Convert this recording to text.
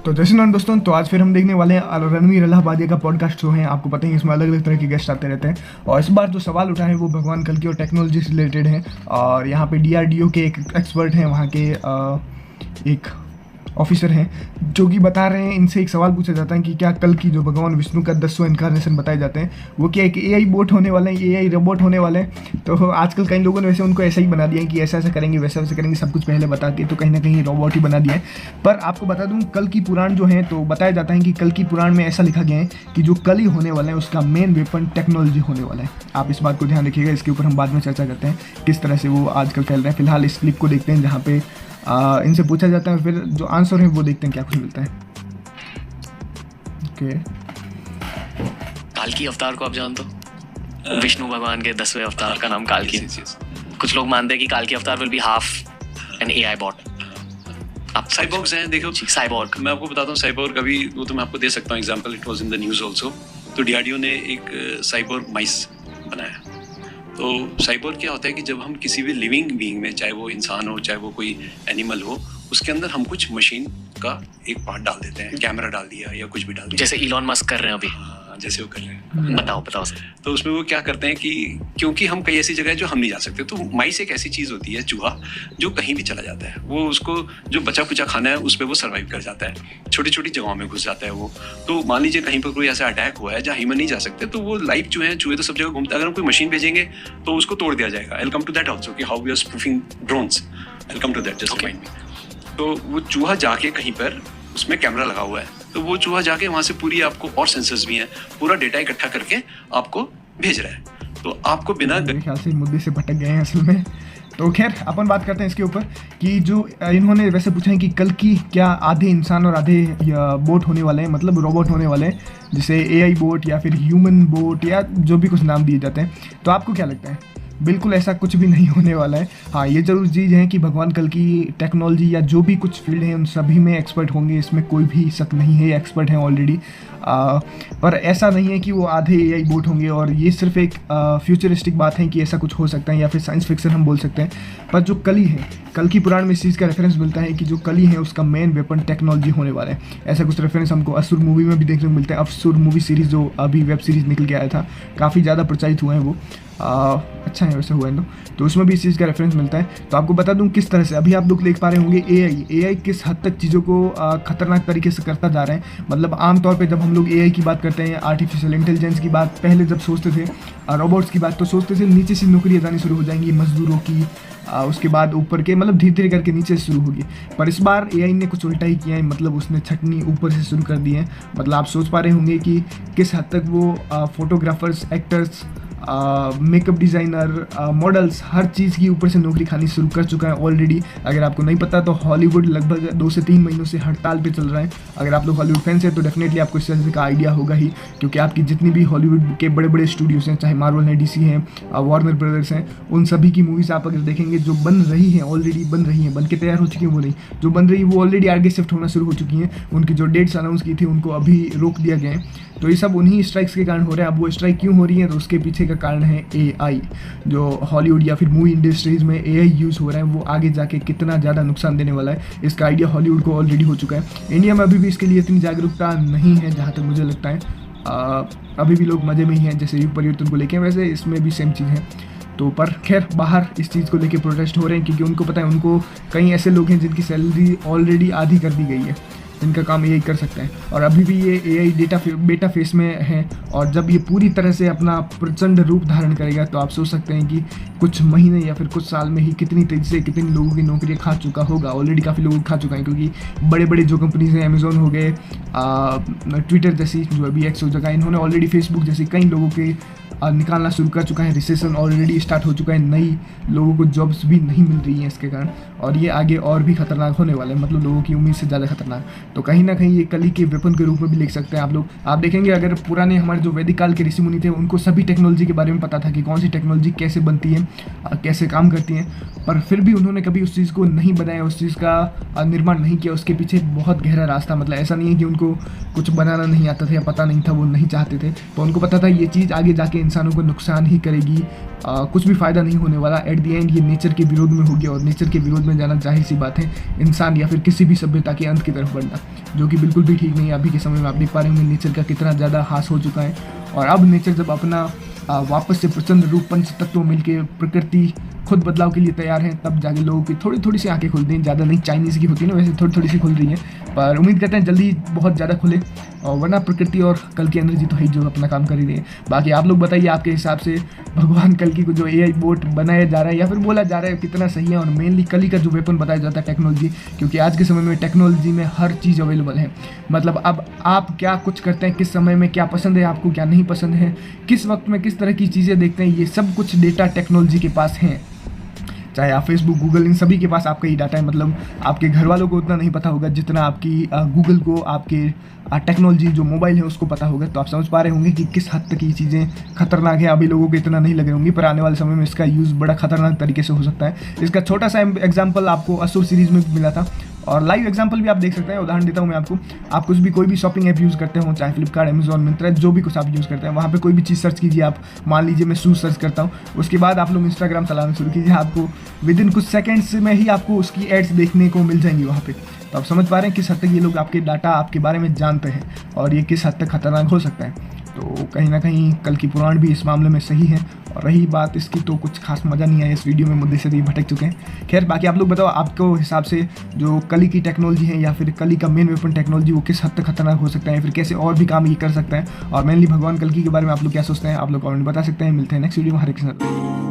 तो जैसे ना दोस्तों, तो आज फिर हम देखने वाले हैं रणवीर अलाहाबादिया का पॉडकास्ट शो है। आपको पता है इसमें अलग अलग तरह के गेस्ट आते रहते हैं, और इस बार जो सवाल उठा है वो भगवान कल्कि और टेक्नोलॉजी से रिलेटेड है। और यहाँ पे DRDO के एक एक्सपर्ट हैं, वहाँ के एक ऑफिसर हैं जो कि बता रहे हैं। इनसे एक सवाल पूछा जाता है कि क्या कल की जो भगवान विष्णु का 10वां इनकारनेशन बताए जाते हैं वो क्या एक AI बोट होने वाले हैं, AI रोबोट होने वाले हैं। तो आजकल कई लोगों ने वैसे उनको ऐसा ही बना दिया है कि ऐसा ऐसा करेंगे वैसा वैसा करेंगे, सब कुछ पहले बता के तो कहीं ना कहीं रोबोट ही बना दिया है। पर आपको बता दूं, कल की पुराण जो है तो बताया जाता है कि कल की पुराण में ऐसा लिखा गया है कि जो कल ही होने वाला है उसका मेन वेपन टेक्नोलॉजी होने वाला है। आप इस बात को ध्यान रखिएगा, इसके ऊपर हम बाद में चर्चा करते हैं किस तरह से वो आजकल फैल रहे हैं। फिलहाल इस क्लिप को देखते हैं जहाँ पे इनसे पूछा जाता है, फिर जो आंसर है वो देखते हैं क्या कुछ मिलता है। ओके, काल्की अवतार को आप जानते हो? विष्णु भगवान के 10वें अवतार का नाम काल्की है। कुछ लोग मानते हैं कि काल्की अवतार will be half an AI bot. आप साइबॉर्ग्स हैं, देखो साइबॉर्ग। मैं आपको बताता हूँ साइबॉर्ग, अभी वो तो मैं आपको दे सकता हूँ example, it was in the news also. तो DRDO ने एक साइबॉर्ग माइस बनाया। तो साइबोर्ग क्या होता है कि जब हम किसी भी लिविंग बीइंग में, चाहे वो इंसान हो चाहे वो कोई एनिमल हो, उसके अंदर हम कुछ मशीन का एक पार्ट डाल देते हैं, कैमरा डाल दिया या कुछ भी डाल दिया, जैसे इलॉन मस्क कर रहे हैं अभी। जैसे वो कर रहे हैं। बताओ सर। तो उसमें वो क्या करते हैं कि क्योंकि हम कई ऐसी जगह है जो हम नहीं जा सकते, तो माइस एक ऐसी चीज़ होती है, चूहा, जो कहीं भी चला जाता है। वो उसको जो बचा कुचा खाना है उस पर वो सर्वाइव कर जाता है, छोटी छोटी जगहों में घुस जाता है वो। तो मान लीजिए कहीं पर कोई ऐसा अटैक हुआ है जहाँ ह्यूमन नहीं जा सकते, तो वो लाइव जो है चूहे तो सब जगह घूमते हैं। अगर हम कोई मशीन भेजेंगे तो उसको तोड़ दिया जाएगा। I will come to that also कि how we are spoofing drones. I will come to that, just mind me. तो वो चूहा जाके कहीं पर उसमें कैमरा लगा हुआ है, तो वो चूहा जाके वहाँ से पूरी, आपको और सेंसर्स भी हैं, पूरा डेटा इकट्ठा करके आपको भेज रहा है। तो आपको बिना, मेरे ख्याल से मुद्दे से भटक गए हैं असल में। तो खैर अपन बात करते हैं इसके ऊपर कि जो इन्होंने वैसे पूछा है कि कल की क्या आधे इंसान और आधे बोट होने वाले हैं, मतलब रोबोट होने वाले हैं, जिसे AI बोट या फिर ह्यूमन बोट या जो भी कुछ नाम दिए जाते हैं। तो आपको क्या लगता है? बिल्कुल ऐसा कुछ भी नहीं होने वाला है। हाँ, ये ज़रूर चीज़ है कि भगवान कल की टेक्नोलॉजी या जो भी कुछ फील्ड है उन सभी में एक्सपर्ट होंगे, इसमें कोई भी शक नहीं है, एक्सपर्ट हैं ऑलरेडी। पर ऐसा नहीं है कि वो आधे AI बोट होंगे, और ये सिर्फ एक फ्यूचरिस्टिक बात है कि ऐसा कुछ हो सकता है, या फिर साइंस फिक्शन हम बोल सकते हैं। पर जो कली है, कल की पुराण में इस चीज़ का रेफरेंस मिलता है कि जो कली है उसका मेन वेपन टेक्नोलॉजी होने वाला है। ऐसा कुछ रेफरेंस हमको असुर मूवी में भी देखने को मिलता है। असुर मूवी सीरीज़ जो अभी वेब सीरीज़ निकल के आया था, काफ़ी ज़्यादा प्रचारित हुआ है वो। अच्छा है वैसे हुआ है तो उसमें भी इस चीज़ का रेफरेंस मिलता है। तो आपको बता दूं किस तरह से अभी आप लोग देख पा रहे होंगे AI किस हद तक चीज़ों को खतरनाक तरीके से करता जा रहे हैं। मतलब आमतौर पे जब हम लोग AI की बात करते हैं, आर्टिफिशियल इंटेलिजेंस की बात, पहले जब सोचते थे रोबोट्स की बात, तो सोचते थे नीचे से नौकरियाँ जानी शुरू हो जाएंगी मजदूरों की, उसके बाद ऊपर के, मतलब धीरे धीरे करके नीचे से शुरू होगी। पर इस बार AI ने कुछ उल्टा ही किया है, मतलब उसने छटनी ऊपर से शुरू कर दी है। मतलब आप सोच पा रहे होंगे कि किस हद तक वो photographers, actors, makeup designer, models, हर चीज़ की ऊपर से नौकरी खानी शुरू कर चुका है ऑलरेडी। अगर आपको नहीं पता तो हॉलीवुड लगभग 2 से 3 महीनों से हड़ताल पे चल रहा है। अगर आप लोग हॉलीवुड फैंस हैं तो डेफिनेटली आपको इस तरह का आइडिया होगा ही, क्योंकि आपकी जितनी भी हॉलीवुड के बड़े बड़े स्टूडियोज़ हैं, चाहे मार्वल हैं, DC हैं, वार्नर ब्रदर्स हैं, उन सभी की मूवीज़ आप अगर देखेंगे जो बन रही हैं, ऑलरेडी बन रही हैं, बन के तैयार हो चुकी हैं, वो नहीं, जो बन रही है वो ऑलरेडी आगे शिफ्ट होना शुरू हो चुकी हैं। उनकी जो डेट्स अनाउंस की थी उनको अभी रोक दिया गया है। तो ये सब उन्हीं स्ट्राइक्स के कारण हो रहा है। अब वो स्ट्राइक क्यों हो रही है, तो उसके पीछे का कारण है AI। जो हॉलीवुड या फिर मूवी इंडस्ट्रीज़ में AI यूज़ हो रहा है वो आगे जाके कितना ज़्यादा नुकसान देने वाला है, इसका आइडिया हॉलीवुड को ऑलरेडी हो चुका है। इंडिया में अभी भी इसके लिए इतनी जागरूकता नहीं है जहाँ तक मुझे लगता है। अभी भी लोग मज़े में ही हैं जैसे युग परिवर्तन को लेके, वैसे इसमें भी सेम चीज़ है। तो पर खैर बाहर इस चीज़ को लेके प्रोटेस्ट हो रहे हैं, क्योंकि उनको पता है, उनको कई ऐसे लोग हैं जिनकी सैलरी ऑलरेडी आधी कर दी गई है, जिनका काम AI कर सकते हैं, और अभी भी ये AI बेटा फेस में है। और जब ये पूरी तरह से अपना प्रचंड रूप धारण करेगा तो आप सोच सकते हैं कि कुछ महीने या फिर कुछ साल में ही कितनी तेज़ी से कितने लोगों की नौकरियां खा चुका होगा। ऑलरेडी काफ़ी लोगों खा चुका है, क्योंकि बड़े बड़े जो कंपनीज हैं, अमेजोन हो गए, ट्विटर जैसी जो अभी X हो चुका है, इन्होंने ऑलरेडी फेसबुक जैसी कई लोगों के निकालना शुरू कर चुका है। रिसेशन ऑलरेडी स्टार्ट हो चुका है, नई लोगों को जॉब्स भी नहीं मिल रही हैं इसके कारण, और ये आगे और भी खतरनाक होने वाला है, मतलब लोगों की उम्मीद से ज़्यादा खतरनाक। तो कहीं ना कहीं ये कली के वेपन के रूप में भी लिख सकते हैं आप लोग। आप देखेंगे अगर पुराने हमारे जो वैदिक काल के ऋषि मुनि थे उनको सभी टेक्नोलॉजी के बारे में पता था कि कौन सी टेक्नोलॉजी कैसे बनती है, कैसे काम करती है, पर फिर भी उन्होंने कभी उस चीज़ को नहीं बनाया, उस चीज़ का निर्माण नहीं किया। उसके पीछे बहुत गहरा रास्ता, मतलब ऐसा नहीं है कि उनको कुछ बनाना नहीं आता था या पता नहीं था, वो नहीं चाहते थे, तो उनको पता था ये चीज़ आगे जाके इंसानों को नुकसान ही करेगी, कुछ भी फ़ायदा नहीं होने वाला। एट दी एंड ये नेचर के विरोध में होगी, और नेचर के विरोध में में जाना जाहिर सी बात है, इंसान या फिर किसी भी सभ्यता के अंत की तरफ बढ़ना, जो कि बिल्कुल भी ठीक नहीं है। अभी के समय में आप देख पा रहे होंगे नेचर का कितना ज़्यादा हास हो चुका है, और अब नेचर जब अपना वापस से प्रचंड रूप पंच तत्व मिलके प्रकृति खुद बदलाव के लिए तैयार हैं, तब जाके लोगों की थोड़ी थोड़ी सी आंखें खुलती हैं। ज़्यादा नहीं, चाइनीज़ की होती है ना, वैसे थोड़ी थोड़ी सी खुल रही हैं, पर उम्मीद करते हैं जल्दी बहुत ज़्यादा खुले, और वरना प्रकृति और कल की एनर्जी तो है जो अपना काम कर ही रही है। बाकी आप लोग बताइए आपके हिसाब से भगवान कल की को जो AI बोट बनाया जा रहा है या फिर बोला जा रहा है कितना सही है, और मेनली कली का जो वेपन बताया जाता है टेक्नोलॉजी, क्योंकि आज के समय में टेक्नोलॉजी में हर चीज़ अवेलेबल है। मतलब अब आप क्या कुछ करते हैं, किस समय में क्या पसंद है आपको, क्या नहीं पसंद है, किस वक्त में किस तरह की चीज़ें देखते हैं, ये सब कुछ डेटा टेक्नोलॉजी के पास हैं। चाहे आप फेसबुक, गूगल, इन सभी के पास आपका ये डाटा है। मतलब आपके घर वालों को उतना नहीं पता होगा जितना आपकी गूगल को, आपके टेक्नोलॉजी जो मोबाइल है उसको पता होगा। तो आप समझ पा रहे होंगे कि किस हद तक ये चीज़ें खतरनाक है। अभी लोगों को इतना नहीं लगे होंगी, पर आने वाले समय में इसका यूज़ बड़ा खतरनाक तरीके से हो सकता है। इसका छोटा सा एग्जाम्पल आपको असुर सीरीज़ में मिला था, और लाइव एग्जाम्पल भी आप देख सकते हैं। उदाहरण देता हूँ मैं आपको, आप कुछ भी कोई भी शॉपिंग ऐप यूज़ करते हो, चाहे फ्लिपकार्ट, अमेजॉन, मिंत्रा, जो भी कुछ आप यूज़ करते हैं, वहाँ पे कोई भी चीज़ सर्च कीजिए। आप मान लीजिए मैं शूज़ सर्च करता हूँ, उसके बाद आप लोग इंस्टाग्राम चलाना शुरू कीजिए, आपको विद इन कुछ सेकेंड्स में ही आपको उसकी एड्स देखने को मिल जाएंगी वहाँ पे। तो आप समझ पा रहे हैं किस हद तक ये लोग आपके डाटा, आपके बारे में जानते हैं, और ये किस हद तक खतरनाक हो सकता है। तो कहीं ना कहीं कल की पुराण भी इस मामले में सही है। और रही बात इसकी, तो कुछ खास मज़ा नहीं आया इस वीडियो में, मुद्दे से भी भटक चुके हैं। खैर, बाकी आप लोग बताओ आपको हिसाब से जो कली की टेक्नोलॉजी है या फिर कली का मेन वेपन टेक्नोलॉजी, वो किस हद तक खतरनाक हो सकता है, या फिर कैसे और भी काम ये कर सकता है, और मेनली भगवान कल्कि के बारे में आप लोग क्या सोचते हैं, आप लोग कमेंट बता सकते हैं। मिलते हैं नेक्स्ट वीडियो में। हरे कृष्ण।